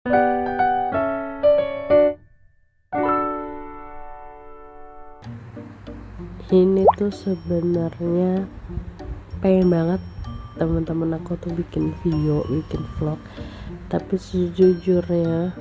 Ini tuh sebenarnya pengen banget teman-teman aku tuh bikin video, bikin vlog. Tapi sejujurnya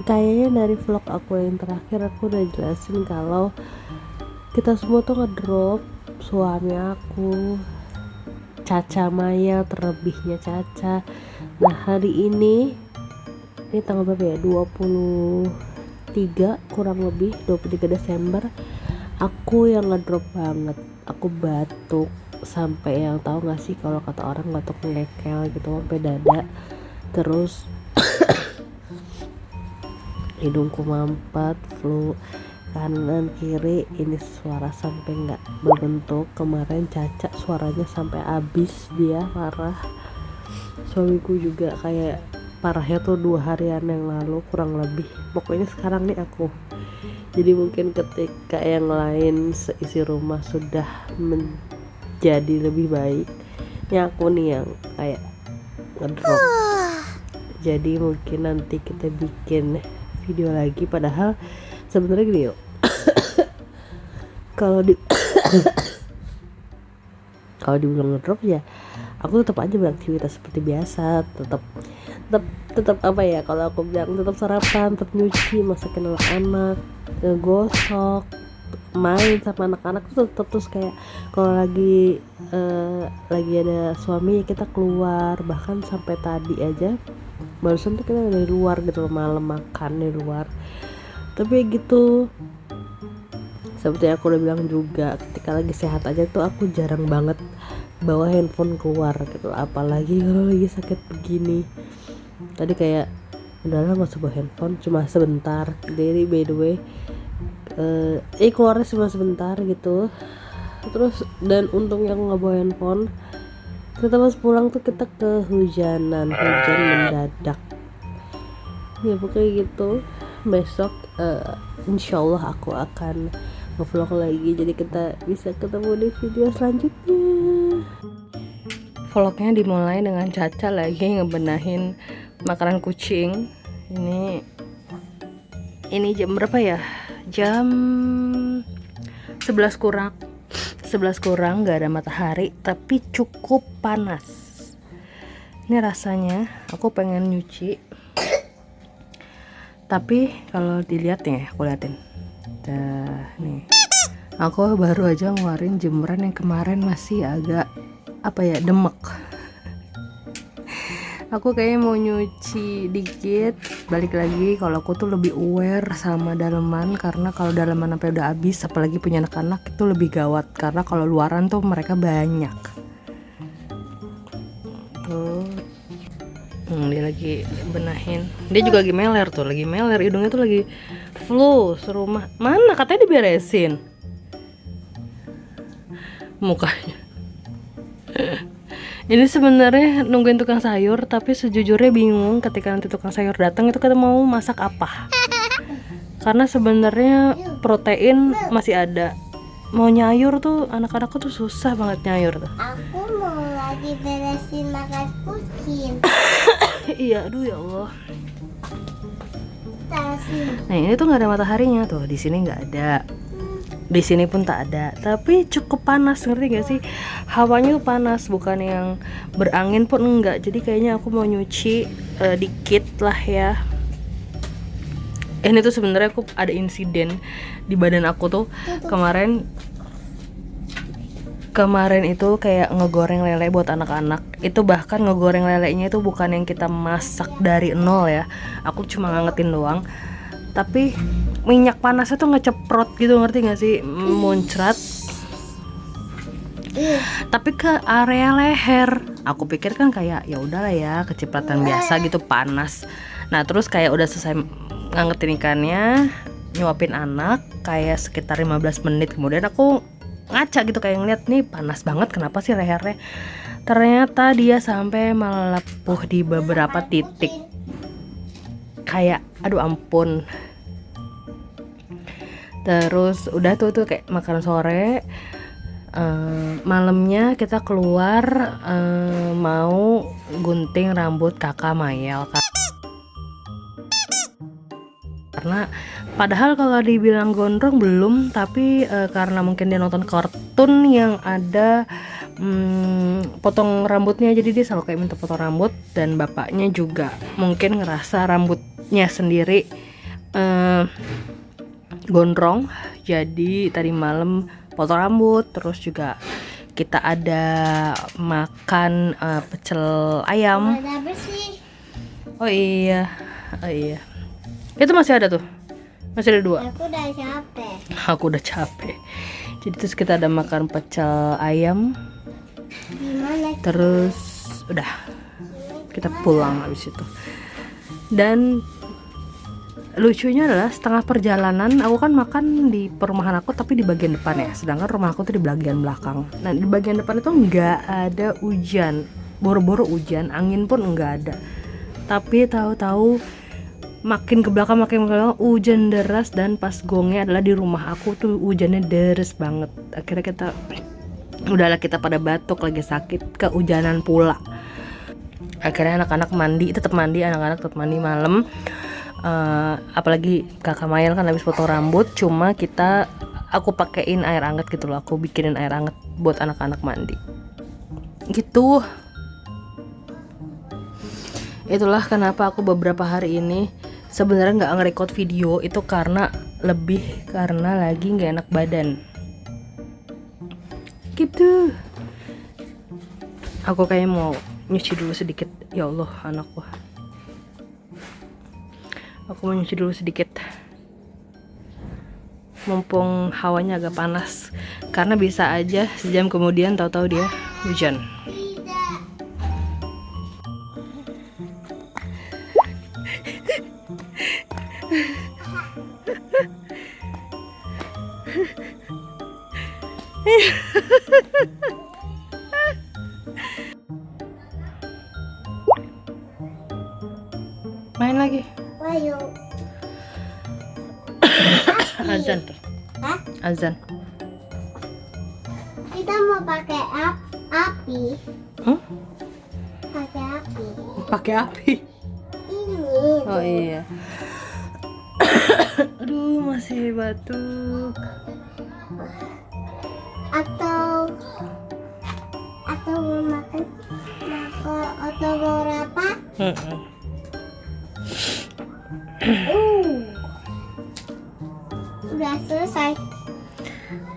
kayaknya dari vlog aku yang terakhir aku udah jelasin kalau kita semua tuh ngedrop suami aku, Caca Maya, terlebihnya Caca. Nah hari ini tanggal berapa ya, 23 kurang lebih 23 Desember, aku yang ngedrop banget. Aku batuk sampai, yang tahu gak sih kalau kata orang batuk ngekel gitu sampai dada, terus hidungku mampet, flu kanan kiri, ini suara sampai nggak berbentuk. Kemarin Caca suaranya sampai habis, dia parah. Suamiku juga kayak parahnya tuh 2 harian yang lalu kurang lebih. Pokoknya sekarang nih aku, jadi mungkin ketika yang lain seisi rumah sudah menjadi lebih baik, ya aku nih yang kayak ngedrop. Jadi mungkin nanti kita bikin video lagi, padahal sebenarnya gini yuk. kalau di kalau dibilang ngedrop ya aku tetap aja beraktivitas seperti biasa, tetap apa ya, kalau aku bilang tetap sarapan, tetap nyuci, masakin anak-anak, ngegosok, main sama anak-anak tuh tetap. Terus kayak kalau lagi ada suami kita keluar, bahkan sampai tadi aja barusan tuh kita dari luar gitu loh, malam makan di luar. Tapi gitu, seperti aku udah bilang juga, ketika lagi sehat aja tuh aku jarang banget bawa handphone keluar gitu, apalagi kalau lagi sakit begini. Tadi kayak udahlah gak usah bawa handphone, cuma sebentar. Dari by the way keluarnya cuma sebentar gitu. Terus dan untung yang nggak bawa handphone, kita pas pulang tuh kita kehujanan, hujan mendadak ya pokoknya gitu. Besok insyaallah aku akan nge-vlog lagi, jadi kita bisa ketemu di video selanjutnya. Vlognya dimulai dengan Caca lagi ngebenahin makanan kucing. Ini jam berapa ya? Jam 11 kurang, gak ada matahari tapi cukup panas. Ini rasanya aku pengen nyuci, tapi kalau dilihat ya, aku liatin nih, aku baru aja ngeluarin jemuran yang kemarin masih agak demek. Aku kayaknya mau nyuci dikit, balik lagi. Kalau aku tuh lebih aware sama daleman, karena kalau daleman sampai udah habis, apalagi punya anak-anak, itu lebih gawat. Karena kalau luaran tuh mereka banyak. Tuh, dia lagi benahin. Dia juga lagi meler tuh, hidungnya tuh lagi flu serumah. Mana katanya diberesin mukanya. Ini sebenarnya nungguin tukang sayur, tapi sejujurnya bingung ketika nanti tukang sayur datang itu kita mau masak apa. Karena sebenarnya protein masih ada. Mau nyayur tuh anak-anakku tuh susah banget nyayur tuh. Aku mau lagi beresin makan kucing. Iya, aduh ya Allah. Tasik. Nah ini tuh nggak ada mataharinya tuh, di sini nggak ada. Di sini pun tak ada, tapi cukup panas, ngerti gak sih? Hawanya tuh panas, bukan yang berangin pun enggak. Jadi kayaknya aku mau nyuci dikit lah ya. Ini tuh sebenarnya aku ada insiden di badan aku tuh kemarin itu kayak ngegoreng lele buat anak-anak. Itu bahkan ngegoreng lelenya itu bukan yang kita masak dari nol ya, aku cuma ngangetin doang, tapi minyak panasnya tuh ngeceprot gitu, ngerti gak sih? Muncrat tapi ke area leher. Aku pikir kan kayak ya udahlah ya, kecipratan biasa gitu, panas. Nah terus kayak udah selesai ngangetin ikannya, nyuapin anak, kayak sekitar 15 menit kemudian aku ngaca gitu, kayak ngeliat nih panas banget, kenapa sih lehernya. Ternyata dia sampai melepuh di beberapa titik, kayak aduh ampun. Terus udah tuh kayak makan sore, malamnya kita keluar mau gunting rambut kakak Mayel. karena padahal kalau dibilang gondrong belum, tapi karena mungkin dia nonton kartun yang ada potong rambutnya, jadi dia selalu kayak minta potong rambut, dan bapaknya juga mungkin ngerasa rambutnya sendiri gondrong, jadi tadi malam potong rambut. Terus juga kita ada makan pecel ayam. Udah bersih. Oh iya, itu masih ada tuh, masih ada 2. Aku udah capek. Aku udah capek. Jadi terus kita ada makan pecel ayam, Gimana? terus udah kita pulang habis itu. Dan lucunya adalah setengah perjalanan aku kan makan di perumahan aku tapi di bagian depan ya, sedangkan rumah aku tuh di bagian belakang. Nah di bagian depan itu nggak ada hujan, boro-boro hujan, angin pun nggak ada. Tapi tahu-tahu makin ke belakang hujan deras, dan pas gongnya adalah di rumah aku tuh hujannya deras banget. Akhirnya kita pada batuk, lagi sakit, kehujanan pula. Akhirnya anak-anak tetap mandi malam. Apalagi kakak Mayel kan habis potong rambut, cuma aku pakein air hangat gitu loh, aku bikinin air hangat buat anak-anak mandi gitu. Itulah kenapa aku beberapa hari ini sebenarnya nggak nge-record video, itu karena lagi nggak enak badan gitu. Aku kayak mau nyuci dulu sedikit. Ya Allah anakku, aku mau nyuci dulu sedikit mumpung hawanya agak panas, karena bisa aja sejam kemudian tahu-tahu dia hujan. Main lagi. Ayo. Azan tuh. Hah? Azan. Kita mau pakai api. Pakai api. Pakai api. Ini. Oh iya. Aduh, masih batuk. Atau mau makan atau mau rapat? Udah selesai.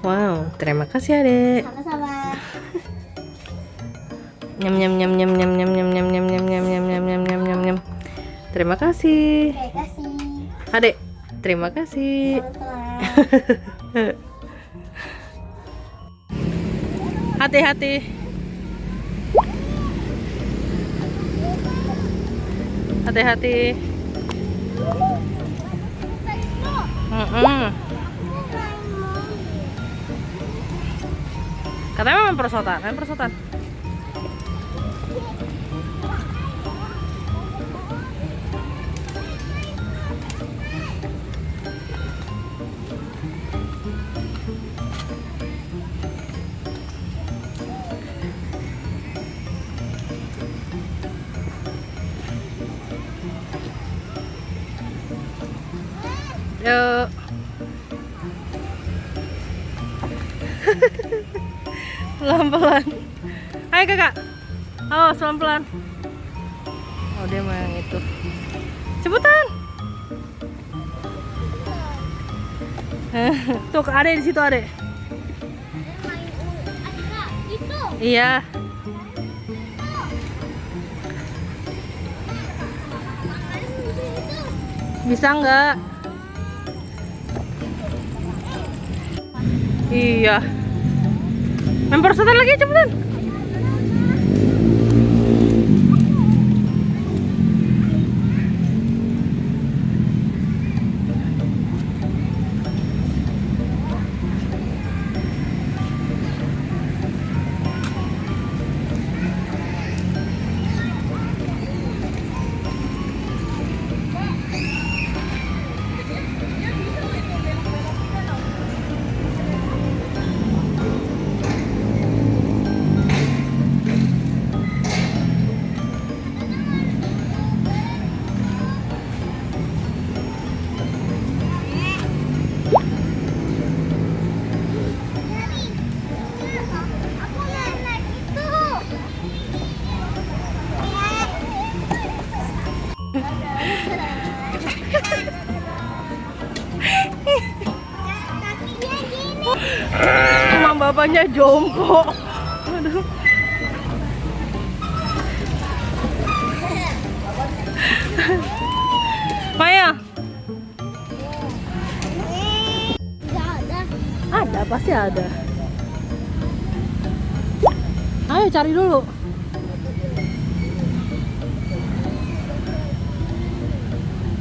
Wow, terima kasih adek. Sama-sama. Nyam nyam nyam nyam nyam nyam nyam nyam nyam nyam nyam nyam nyam nyam nyam nyam. Terima kasih. Terima kasih. Adek, terima kasih. Sama-sama. Hati-hati. Hati-hati. Katanya main perosotan. Yuk. Pelan-pelan. Hai kakak. Awas pelan-pelan. Oh dia mau yang itu. Cepetan. Tuh adek di situ adek. Iya. Bisa nggak? Iya. Main perosotan lagi cepetan. Kakinya gini. Emang bapaknya jompo. Aduh. Maya, Nggak ada. ada pasti ada. Ayo cari dulu.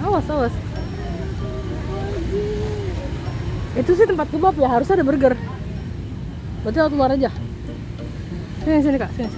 Awas, awas. Itu sih tempat kebab ya, harus ada burger. Berarti lewat luar aja. Sini, sini kak, sini.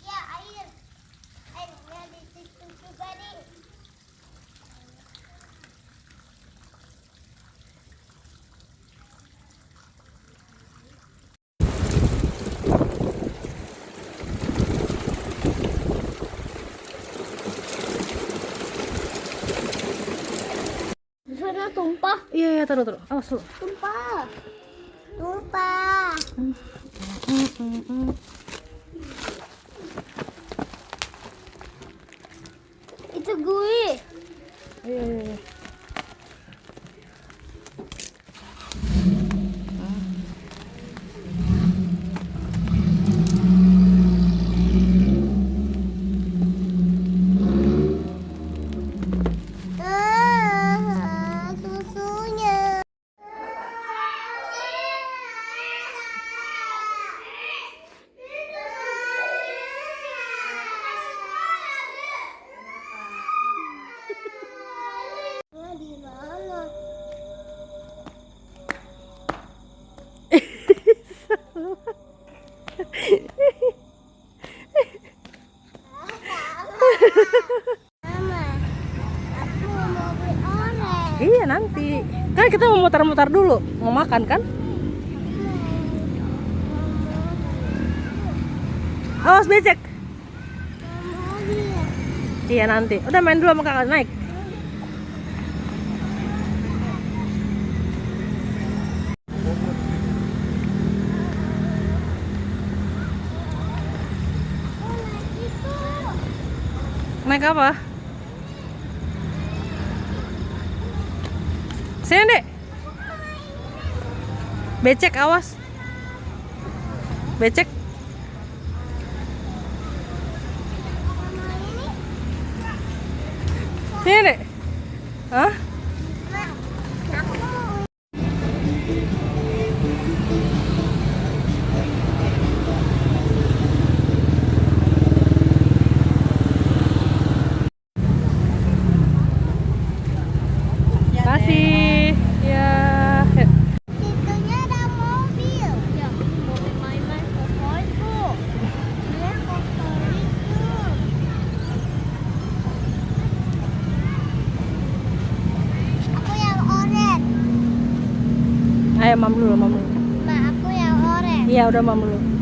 Ya, air. Airnya di situ juga nih. Di sana tumpah. Iya, iya, taruh, taruh. Awas dulu. Tumpah. Tumpah. Itu gue. Iya, iya, iya. Susunya. Di mana? Mama, aku mau beli orange. Iya nanti. Kan kita mau muter-muter dulu, mau makan kan? Awas becek. Mau lihat. Iya nanti. Udah main dulu sama kakak, naik. Naik apa? Sini dek. Becek, awas. Becek. Sini dek. Hah? Kasih. Ya. Situnya ada mobil. Ya, mobil main-main favoritku. Dia favoritku. Aku yang orange. Ayo mam dulu, mam dulu. Mbak, aku yang orange. Iya udah mam dulu.